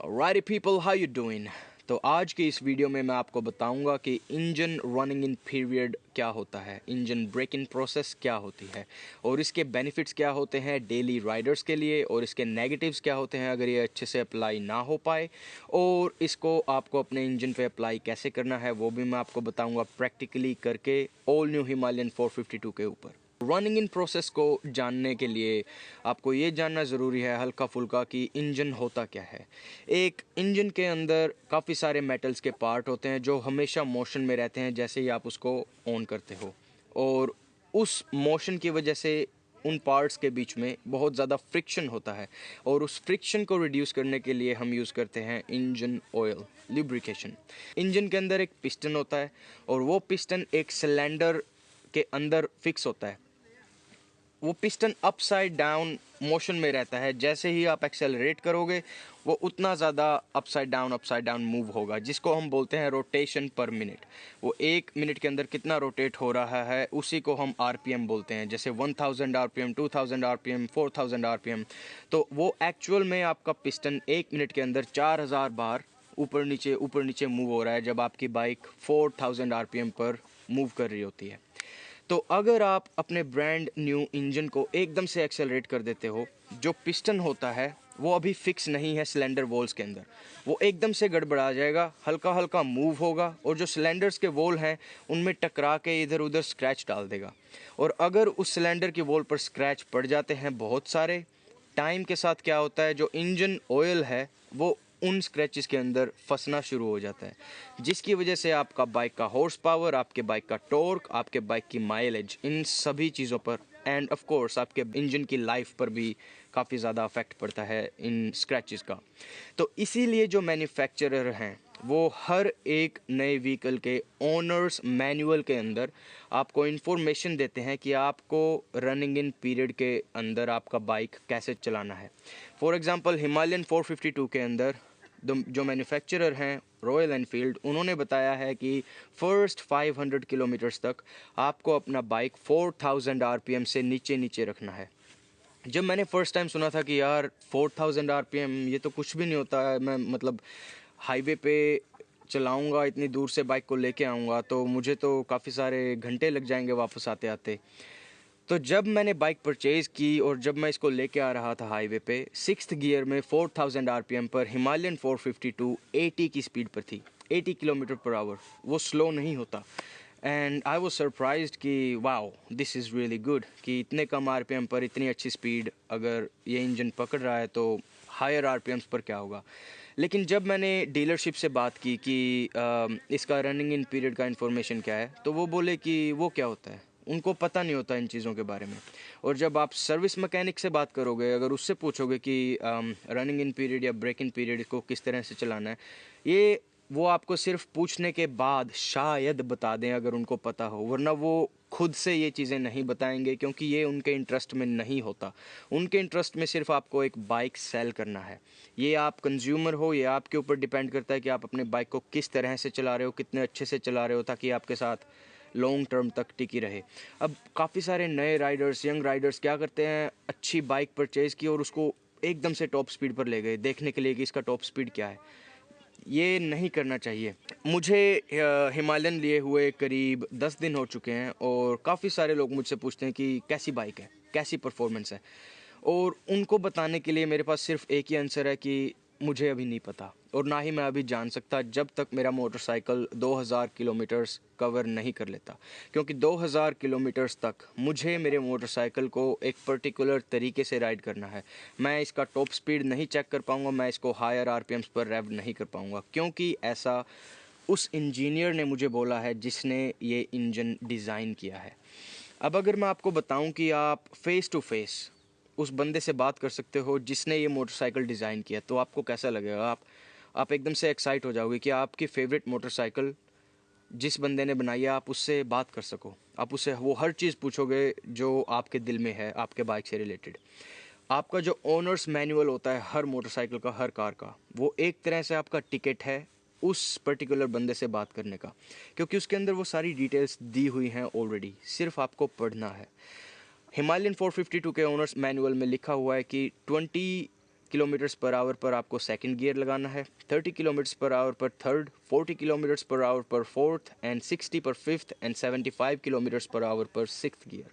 Alrighty people, how you doing? तो आज की इस वीडियो में मैं आपको बताऊंगा कि इंजन रनिंग इन पीरियड क्या होता है, इंजन ब्रेक इन प्रोसेस क्या होती है और इसके बेनिफिट्स क्या होते हैं डेली राइडर्स के लिए और इसके नेगेटिव्स क्या होते हैं अगर ये अच्छे से अप्लाई ना हो पाए, और इसको आपको अपने इंजन पे अप्लाई कैसे करना है वो भी मैं आपको बताऊंगा प्रैक्टिकली करके ऑल न्यू हिमालयन 452 के ऊपर। रनिंग इन प्रोसेस को जानने के लिए आपको ये जानना ज़रूरी है हल्का फुल्का कि इंजन होता क्या है। एक इंजन के अंदर काफ़ी सारे मेटल्स के पार्ट होते हैं जो हमेशा मोशन में रहते हैं जैसे ही आप उसको ऑन करते हो, और उस मोशन की वजह से उन पार्ट्स के बीच में बहुत ज़्यादा फ्रिक्शन होता है, और उस फ्रिक्शन को रिड्यूस करने के लिए हम यूज़ करते हैं इंजन ऑयल लुब्रिकेशन। इंजन के अंदर एक पिस्टन होता है और वो पिस्टन एक सिलेंडर के अंदर फिक्स होता है। वो पिस्टन अपसाइड डाउन मोशन में रहता है, जैसे ही आप एक्सेलरेट करोगे वो उतना ज़्यादा अपसाइड डाउन मूव होगा, जिसको हम बोलते हैं रोटेशन पर मिनट। वो एक मिनट के अंदर कितना रोटेट हो रहा है उसी को हम आरपीएम बोलते हैं, जैसे 1000 आरपीएम, 2000 आरपीएम, 4000 आरपीएम। तो वो एक्चुअल में आपका पिस्टन एक मिनट के अंदर 4000 बार ऊपर नीचे मूव हो रहा है जब आपकी बाइक 4000 आरपीएम पर मूव कर रही होती है। तो अगर आप अपने ब्रांड न्यू इंजन को एकदम से एक्सेलरेट कर देते हो, जो पिस्टन होता है वो अभी फिक्स नहीं है सिलेंडर वॉल्स के अंदर, वो एकदम से गड़बड़ा जाएगा, हल्का हल्का मूव होगा और जो सिलेंडर्स के वॉल हैं उनमें टकरा के इधर उधर स्क्रैच डाल देगा। और अगर उस सिलेंडर की वॉल पर स्क्रैच पड़ जाते हैं बहुत सारे, टाइम के साथ क्या होता है जो इंजन ऑयल है वो उन स्क्रैचेस के अंदर फंसना शुरू हो जाता है, जिसकी वजह से आपका बाइक का हॉर्स पावर, आपके बाइक का टॉर्क, आपके बाइक की माइलेज, इन सभी चीज़ों पर एंड ऑफ कोर्स आपके इंजन की लाइफ पर भी काफ़ी ज़्यादा अफेक्ट पड़ता है इन स्क्रैचेस का। तो इसीलिए जो मैन्युफैक्चरर हैं वो हर एक नए व्हीकल के ओनर्स मैनुअल के अंदर आपको इन्फॉर्मेशन देते हैं कि आपको रनिंग इन पीरियड के अंदर आपका बाइक कैसे चलाना है। फॉर एग्ज़ाम्पल हिमालयन 452 के अंदर जो मैन्युफैक्चरर हैं रॉयल एनफील्ड, उन्होंने बताया है कि फ़र्स्ट 500 किलोमीटर्स तक आपको अपना बाइक 4000 आरपीएम से नीचे रखना है। जब मैंने फ़र्स्ट टाइम सुना था कि यार 4000 आरपीएम ये तो कुछ भी नहीं होता है, मैं मतलब हाईवे पे चलाऊंगा, इतनी दूर से बाइक को लेके आऊँगा तो मुझे तो काफ़ी सारे घंटे लग जाएंगे वापस आते आते। तो जब मैंने बाइक परचेज़ की और जब मैं इसको लेके आ रहा था हाईवे पे 6th गियर में 4000 आरपीएम पर हिमालयन 452 80 की स्पीड पर थी, 80 किलोमीटर पर आवर, वो स्लो नहीं होता। एंड आई वाज सरप्राइज्ड कि wow this is really good कि इतने कम आरपीएम पर इतनी अच्छी स्पीड अगर ये इंजन पकड़ रहा है तो हायर आरपीएम्स पर क्या होगा। लेकिन जब मैंने डीलरशिप से बात की कि इसका रनिंग इन पीरियड का इन्फॉर्मेशन क्या है, तो वो बोले कि वो क्या होता है, उनको पता नहीं होता इन चीज़ों के बारे में। और जब आप सर्विस मैकेनिक से बात करोगे, अगर उससे पूछोगे कि रनिंग इन पीरियड या ब्रेक इन पीरियड को किस तरह से चलाना है, ये वो आपको सिर्फ पूछने के बाद शायद बता दें अगर उनको पता हो, वरना वो खुद से ये चीज़ें नहीं बताएंगे क्योंकि ये उनके इंटरेस्ट में नहीं होता। उनके इंटरेस्ट में सिर्फ आपको एक बाइक सेल करना है। ये आप कंज्यूमर हो, ये आपके ऊपर डिपेंड करता है कि आप अपने बाइक को किस तरह से चला रहे हो, कितने अच्छे से चला रहे हो ताकि आपके साथ लॉन्ग टर्म तक टिकी रहे। अब काफ़ी सारे नए राइडर्स, यंग राइडर्स क्या करते हैं, अच्छी बाइक परचेज़ की और उसको एकदम से टॉप स्पीड पर ले गए देखने के लिए कि इसका टॉप स्पीड क्या है। ये नहीं करना चाहिए। मुझे हिमालयन लिए हुए करीब 10 दिन हो चुके हैं और काफ़ी सारे लोग मुझसे पूछते हैं कि कैसी बाइक है, कैसी परफॉर्मेंस है, और उनको बताने के लिए मेरे पास सिर्फ एक ही आंसर है कि मुझे अभी नहीं पता और ना ही मैं अभी जान सकता जब तक मेरा मोटरसाइकिल 2000 किलोमीटर्स कवर नहीं कर लेता, क्योंकि 2000 किलोमीटर्स तक मुझे मेरे मोटरसाइकिल को एक पर्टिकुलर तरीके से राइड करना है। मैं इसका टॉप स्पीड नहीं चेक कर पाऊँगा, मैं इसको हायर आरपीएम्स पर रेव नहीं कर पाऊँगा, क्योंकि ऐसा उस इंजीनियर ने मुझे बोला है जिसने ये इंजन डिज़ाइन किया है। अब अगर मैं आपको बताऊं कि आप फेस टू फेस उस बंदे से बात कर सकते हो जिसने ये मोटरसाइकिल डिज़ाइन किया, तो आपको कैसा लगेगा? आप एकदम से एक्साइट हो जाओगे कि आपकी फेवरेट मोटरसाइकिल जिस बंदे ने बनाई है आप उससे बात कर सको, आप उससे वो हर चीज़ पूछोगे जो आपके दिल में है आपके बाइक से रिलेटेड। आपका जो ओनर्स मैनुअल होता है हर मोटरसाइकिल का, हर कार का, वो एक तरह से आपका टिकट है उस पर्टिकुलर बंदे से बात करने का, क्योंकि उसके अंदर वो सारी डिटेल्स दी हुई हैं ऑलरेडी, सिर्फ आपको पढ़ना है। हिमालयन 452 के ओनर्स मैनुअल में लिखा हुआ है कि 20 किलोमीटर्स पर आवर पर आपको सेकंड गियर लगाना है, 30 किलोमीटर्स पर आवर पर थर्ड, 40 किलोमीटर्स पर आवर पर फोर्थ एंड 60 पर fifth and 75 kilometres per hour पर सिक्स्थ गियर।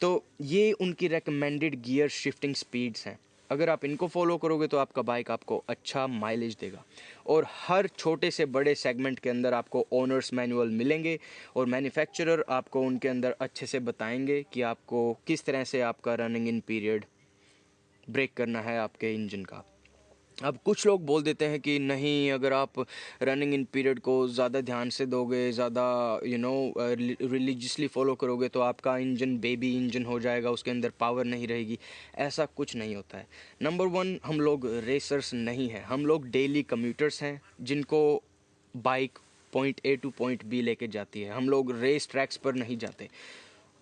तो ये उनकी रेकमेंडेड गियर शिफ्टिंग स्पीड्स हैं। अगर आप इनको फॉलो करोगे तो आपका बाइक आपको अच्छा माइलेज देगा। और हर छोटे से बड़े सेगमेंट के अंदर आपको ओनर्स मैनुअल मिलेंगे और मैन्युफैक्चरर आपको उनके अंदर अच्छे से बताएंगे कि आपको किस तरह से आपका रनिंग इन पीरियड ब्रेक करना है आपके इंजन का। अब कुछ लोग बोल देते हैं कि नहीं, अगर आप रनिंग इन पीरियड को ज़्यादा ध्यान से दोगे, ज़्यादा रिलीजियसली फॉलो करोगे तो आपका इंजन बेबी इंजन हो जाएगा, उसके अंदर पावर नहीं रहेगी। ऐसा कुछ नहीं होता है। नंबर वन, हम लोग रेसर्स नहीं हैं, हम लोग डेली कम्यूटर्स हैं जिनको bike point A to point B लेके जाती है। हम लोग रेस ट्रैक्स पर नहीं जाते।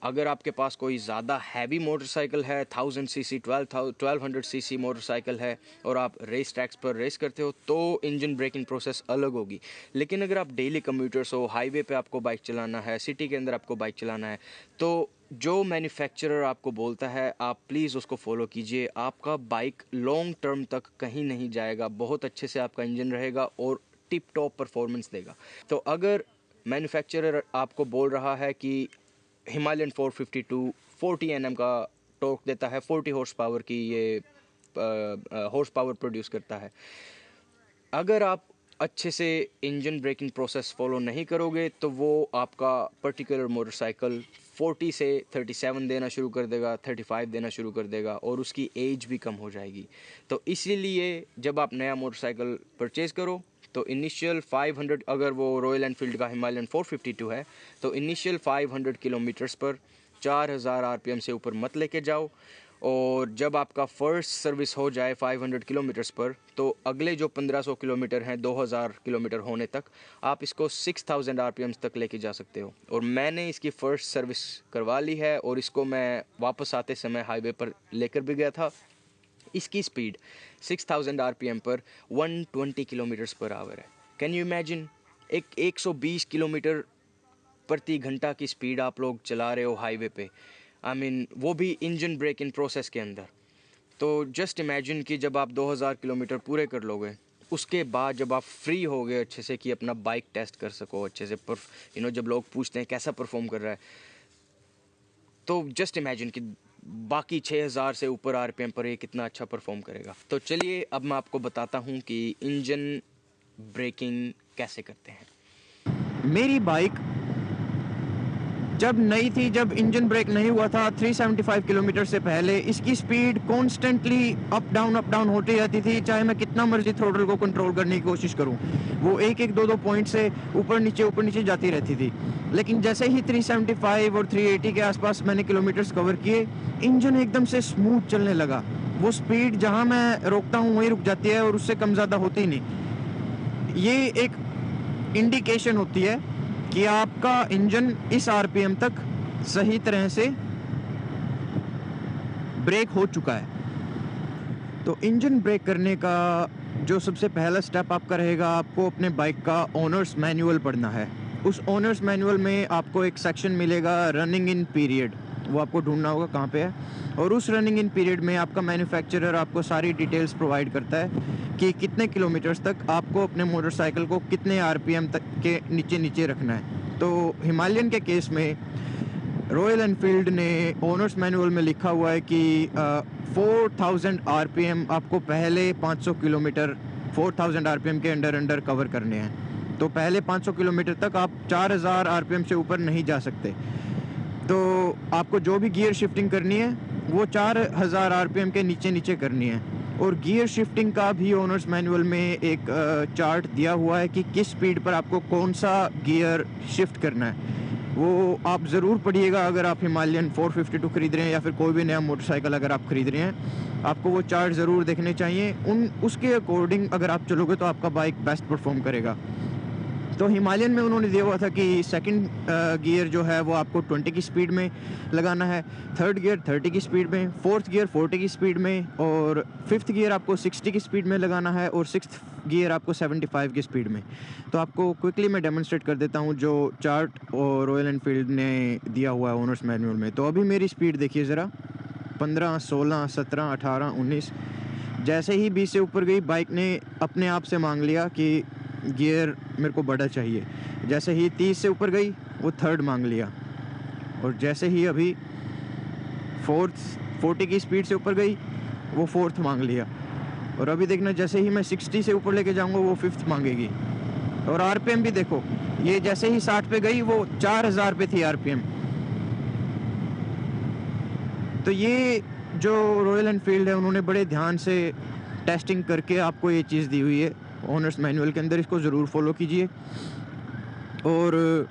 अगर आपके पास कोई ज़्यादा हैवी मोटरसाइकिल है, 1000 सीसी 1200 सीसी मोटरसाइकिल है और आप रेस ट्रैक्स पर रेस करते हो तो इंजन ब्रेकिंग प्रोसेस अलग होगी। लेकिन अगर आप डेली कम्यूटर्स हो, हाईवे पे आपको बाइक चलाना है, सिटी के अंदर आपको बाइक चलाना है, तो जो मैन्युफैक्चरर आपको बोलता है आप प्लीज़ उसको फॉलो कीजिए। आपका बाइक लॉन्ग टर्म तक कहीं नहीं जाएगा, बहुत अच्छे से आपका इंजन रहेगा और टिप टॉप परफॉर्मेंस देगा। तो अगर मैन्युफैक्चरर आपको बोल रहा है कि हिमालयन 452 40 Nm का टॉर्क देता है, 40 हॉर्स पावर की ये हॉर्स पावर प्रोड्यूस करता है, अगर आप अच्छे से इंजन ब्रेकिंग प्रोसेस फॉलो नहीं करोगे तो वो आपका पर्टिकुलर मोटरसाइकिल 40 से 37 देना शुरू कर देगा, 35 देना शुरू कर देगा और उसकी एज भी कम हो जाएगी। तो इसीलिए जब आप नया मोटरसाइकिल परचेज़ करो तो इनिशियल 500, अगर वो रॉयल एनफील्ड का हिमालयन 452 है तो इनिशियल 500 किलोमीटर्स पर 4000 आरपीएम से ऊपर मत लेके जाओ। और जब आपका फ़र्स्ट सर्विस हो जाए 500 किलोमीटर्स पर तो अगले जो 1500 किलोमीटर हैं 2000 किलोमीटर होने तक आप इसको 6000 आरपीएम तक लेके जा सकते हो। और मैंने इसकी फ़र्स्ट सर्विस करवा ली है और इसको मैं वापस आते समय हाईवे पर लेकर भी गया था। इसकी स्पीड 6000 आरपीएम पर 120 किलोमीटर्स पर आवर है। कैन यू इमेजिन, एक 120 किलोमीटर प्रति घंटा की स्पीड आप लोग चला रहे हो हाईवे पे। आई मीन वो भी इंजन ब्रेक इन प्रोसेस के अंदर। तो जस्ट इमेजिन कि जब आप 2000 किलोमीटर पूरे कर लोगे, उसके बाद जब आप फ्री हो गए अच्छे से कि अपना बाइक टेस्ट कर सको अच्छे से, जब लोग पूछते हैं कैसा परफॉर्म कर रहा है, तो जस्ट इमेजिन कि बाकी 6000 से ऊपर आरपीएम पर ये कितना अच्छा परफॉर्म करेगा। तो चलिए अब मैं आपको बताता हूँ कि इंजन ब्रेकिंग कैसे करते हैं। मेरी बाइक जब नई थी, जब इंजन ब्रेक नहीं हुआ था 375 किलोमीटर से पहले, इसकी स्पीड कॉन्स्टेंटली अप डाउन होती रहती थी, चाहे मैं कितना मर्जी थ्रोटल को कंट्रोल करने की कोशिश करूं। वो एक एक दो पॉइंट से ऊपर नीचे जाती रहती थी। लेकिन जैसे ही 375 और 380 के आसपास मैंने किलोमीटर्स कवर किए, इंजन एकदम से स्मूथ चलने लगा। वो स्पीड जहां मैं रोकता हूं वहीं रुक जाती है और उससे कम ज़्यादा होती ही नहीं। ये एक इंडिकेशन होती है कि आपका इंजन इस आरपीएम तक सही तरह से ब्रेक हो चुका है। तो इंजन ब्रेक करने का जो सबसे पहला स्टेप आपका रहेगा, आपको अपने बाइक का ओनर्स मैनुअल पढ़ना है। उस ओनर्स मैनुअल में आपको एक सेक्शन मिलेगा रनिंग इन पीरियड, वो आपको ढूंढना होगा कहाँ पे है। और उस रनिंग इन पीरियड में आपका मैन्युफैक्चरर आपको सारी डिटेल्स प्रोवाइड करता है कि कितने किलोमीटर्स तक आपको अपने मोटरसाइकिल को कितने आरपीएम तक के नीचे रखना है। तो हिमालयन के केस में रॉयल एनफील्ड ने ओनर्स मैनुअल में लिखा हुआ है कि 4000 आरपीएम आपको पहले 500 किलोमीटर 4000 आरपीएम के अंडर कवर करने हैं। तो पहले 500 किलोमीटर तक आप 4000 आरपीएम से ऊपर नहीं जा सकते। तो आपको जो भी गियर शिफ्टिंग करनी है वो 4000 आरपीएम के नीचे करनी है। और गियर शिफ्टिंग का भी ओनर्स मैनुअल में एक चार्ट दिया हुआ है कि किस स्पीड पर आपको कौन सा गियर शिफ्ट करना है। वो आप ज़रूर पढ़िएगा अगर आप हिमालयन 452 खरीद रहे हैं या फिर कोई भी नया मोटरसाइकिल अगर आप खरीद रहे हैं, आपको वो चार्ट ज़रूर देखने चाहिए। उसके अकॉर्डिंग अगर आप चलोगे तो आपका बाइक बेस्ट परफॉर्म करेगा। तो हिमालयन में उन्होंने दिया हुआ था कि सेकंड गियर जो है वो आपको 20 की स्पीड में लगाना है, थर्ड गियर 30 की स्पीड में, फोर्थ गियर 40 की स्पीड में और फिफ्थ गियर आपको 60 की स्पीड में लगाना है और सिक्स्थ गियर आपको 75 की स्पीड में। तो आपको क्विकली मैं डेमोन्स्ट्रेट कर देता हूँ जो चार्ट और रॉयल एनफील्ड ने दिया हुआ है ओनर्स मैनुअल में। तो अभी मेरी स्पीड देखिए ज़रा, 15, 16, 17, 18, 19, जैसे ही 20 से ऊपर गई, बाइक ने अपने आप से मांग लिया कि गियर मेरे को बड़ा चाहिए। जैसे ही 30 से ऊपर गई, वो थर्ड मांग लिया। और जैसे ही अभी 40 की स्पीड से ऊपर गई, वो फोर्थ मांग लिया। और अभी देखना, जैसे ही मैं 60 से ऊपर लेके जाऊंगा, वो फिफ्थ मांगेगी। और आरपीएम भी देखो, ये जैसे ही 60 पे गई, वो 4000 पे थी आरपीएम। तो ये जो रॉयल एनफील्ड है, उन्होंने बड़े ध्यान से टेस्टिंग करके आपको ये चीज़ दी हुई है ओनर्स मैनुअल के अंदर। इसको ज़रूर फॉलो कीजिए और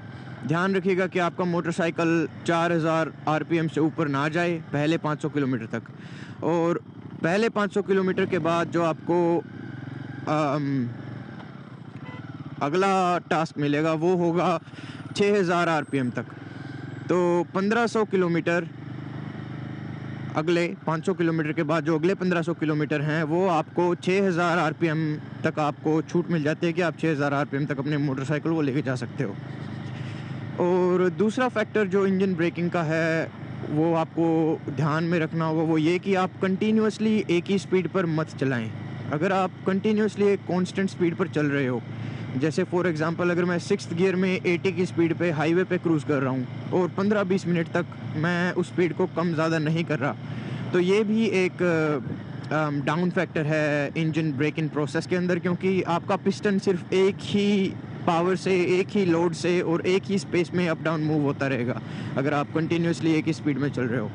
ध्यान रखिएगा कि आपका मोटरसाइकिल 4000 आरपीएम से ऊपर ना जाए पहले 500 किलोमीटर तक। और पहले 500 किलोमीटर के बाद जो आपको अगला टास्क मिलेगा, वो होगा 6000 आरपीएम तक। तो 1500 किलोमीटर, अगले 500 किलोमीटर के बाद जो अगले 1500 किलोमीटर हैं, वो आपको 6000 आरपीएम तक आपको छूट मिल जाती है कि आप 6000 आरपीएम तक अपने मोटरसाइकिल को लेके जा सकते हो। और दूसरा फैक्टर जो इंजन ब्रेकिंग का है, वो आपको ध्यान में रखना होगा, वो ये कि आप कंटिन्यूसली एक ही स्पीड पर मत चलाएं। अगर आप कंटिन्यूसली एक कांस्टेंट स्पीड पर चल रहे हो, जैसे फॉर एग्जांपल अगर मैं 6th गियर में 80 की स्पीड पे हाईवे पे क्रूज़ कर रहा हूँ और 15-20 मिनट तक मैं उस स्पीड को कम ज़्यादा नहीं कर रहा, तो ये भी एक डाउन फैक्टर है इंजन ब्रेकिंग प्रोसेस के अंदर, क्योंकि आपका पिस्टन सिर्फ एक ही पावर से, एक ही लोड से और एक ही स्पेस में अप डाउन मूव होता रहेगा अगर आप कंटिन्यूसली एक ही स्पीड में चल रहे हो।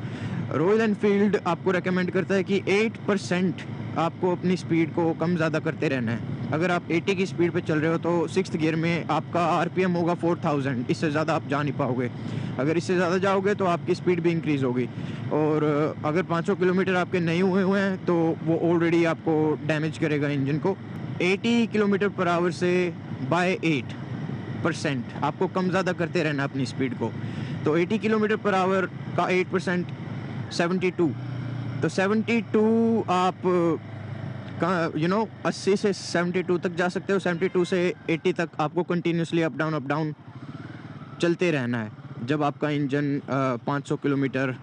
रॉयल एनफील्ड आपको रेकमेंड करता है कि 8% आपको अपनी स्पीड को कम ज़्यादा करते रहना है। अगर आप 80 की स्पीड पे चल रहे हो तो 6th गियर में आपका आरपीएम होगा 4000, इससे ज़्यादा आप जा नहीं पाओगे। अगर इससे ज़्यादा जाओगे तो आपकी स्पीड भी इंक्रीज़ होगी। और अगर 500 किलोमीटर आपके नहीं हुए हैं तो वो ऑलरेडी आपको डैमेज करेगा इंजन को। 80 किलोमीटर पर आवर से बाय 8% आपको कम ज़्यादा करते रहना अपनी स्पीड को। तो 80 किलोमीटर पर आवर का 8% 72, तो 72 आप 80 से 72 तक जा सकते हो। 72 से 80 तक आपको कंटिन्यूसली अप डाउन चलते रहना है जब आपका इंजन 500 किलोमीटर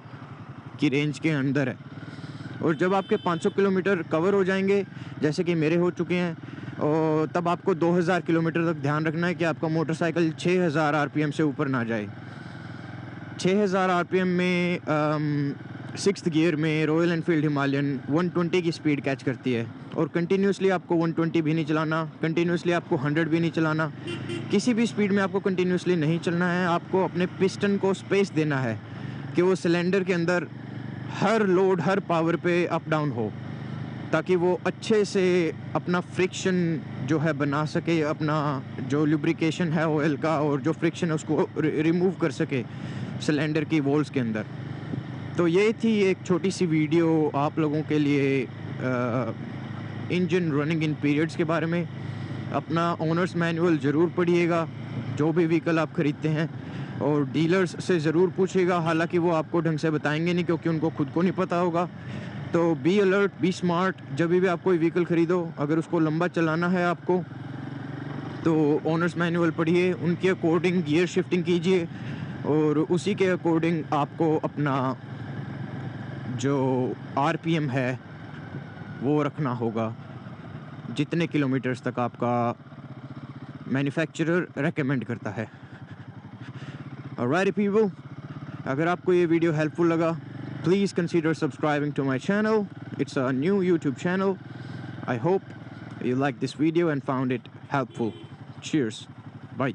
की रेंज के अंदर है। और जब आपके 500 किलोमीटर कवर हो जाएंगे, जैसे कि मेरे हो चुके हैं, और तब आपको 2000 किलोमीटर तक ध्यान रखना है कि आपका मोटरसाइकिल 6000 आरपीएम से ऊपर ना जाए। 6000 आरपीएम में 6th गियर में रॉयल एनफील्ड हिमालयन 120 की स्पीड कैच करती है। और कंटिन्यूसली आपको 120 भी नहीं चलाना, कंटिन्यूसली आपको 100 भी नहीं चलाना, किसी भी स्पीड में आपको कंटिन्यूसली नहीं चलना है। आपको अपने पिस्टन को स्पेस देना है कि वो सिलेंडर के अंदर हर लोड, हर पावर पे अप डाउन हो, ताकि वो अच्छे से अपना फ्रिक्शन जो है बना सके, अपना जो लुब्रिकेशन है ऑयल का और जो फ्रिक्शन है उसको रिमूव कर सके सिलेंडर की वॉल्स के अंदर। तो ये थी एक छोटी सी वीडियो आप लोगों के लिए इंजन रनिंग इन पीरियड्स के बारे में। अपना ओनर्स मैनुअल ज़रूर पढ़िएगा जो भी व्हीकल आप ख़रीदते हैं, और डीलर्स से ज़रूर पूछिएगा, हालांकि वो आपको ढंग से बताएंगे नहीं क्योंकि उनको खुद को नहीं पता होगा। तो बी अलर्ट, बी स्मार्ट, जब भी आप कोई व्हीकल ख़रीदो, अगर उसको लंबा चलाना है आपको तो ओनर्स मैनुअल पढ़िए, उनके अकॉर्डिंग गियर शिफ्टिंग कीजिए और उसी के अकॉर्डिंग आपको अपना जो आरपीएम है वो रखना होगा, जितने किलोमीटर्स तक आपका मैन्युफैक्चरर रेकमेंड करता है। ऑलराइट पीपल, अगर आपको ये वीडियो हेल्पफुल लगा, please consider subscribing to my channel. It's a new YouTube channel. I hope you liked this video and found it helpful. Cheers. Bye.